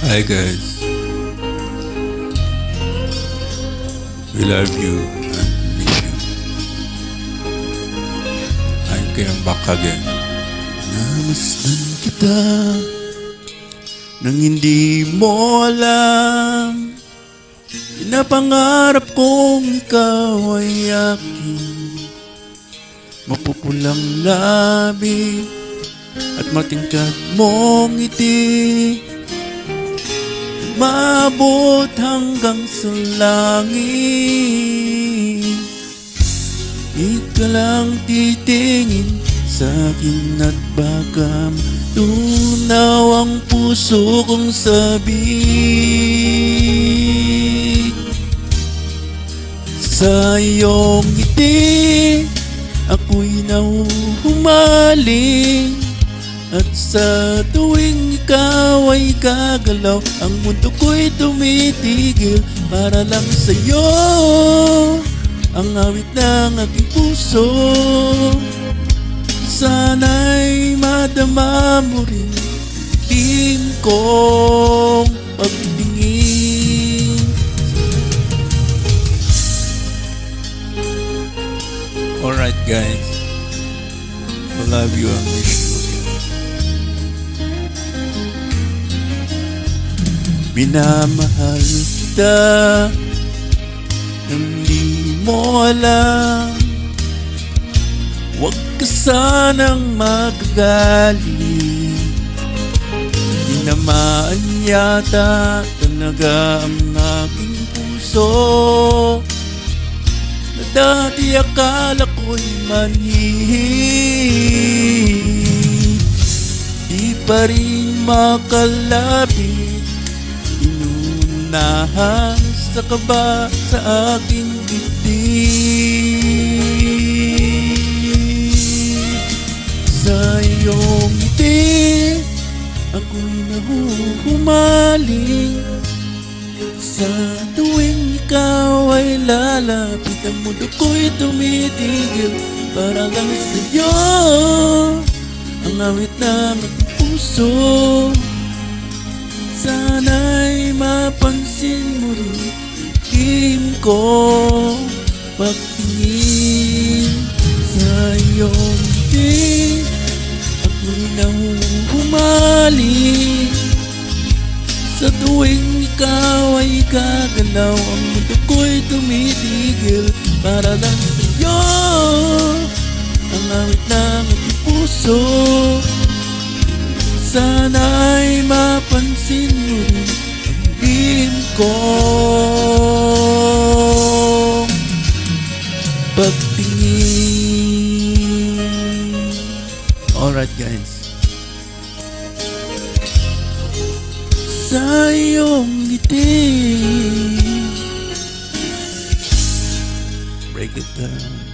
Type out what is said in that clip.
Hi guys, we love you and miss you. I came back again. Namasdan kita nang hindi mo alam. Pinapangarap kong ikaw ay aking mapupulang labi at matingkad mong ngiti, maabot hanggang sa langit. Ika lang titingin sa akin at baka tunaw ang puso kong sabik. Sa iyong ngiti ako'y nahuhumaling, at sa tuwing ikaw ay gagalaw, ang mundo ko'y tumitigil para lang sa'yo. Ang awit ng aking puso, sana'y madama mo rin tim kong pagtingin. Alright guys, I love you and miss you. Minamahal kita, hindi mo alam. Huwag ka sanang magagalit. Tinamaan yata talaga ang aking puso, na dati akala ko'y manhihit. Di pa rin makalapit, inunahan sa kaba sa aking dibdib. Sa iyong ngiti ako'y nahuhumaling, sa tuwing ikaw ay lalapit, ang mundo ko'y tumitigil para lang sa'yo. Ang awit ng aking puso, sana'y mapansin mo rin tim ko pagtingin. Sa iyong ngiti ako'y nahuhumaling, sa tuwing ikaw ay gagalaw, ang mundo ko'y tumitigil para lang sa'yo. Ang awit ng aking puso, sana'y mapansin mo rin ang lihim kong pagtingin. Alright guys, sa iyong ngiti, break it down.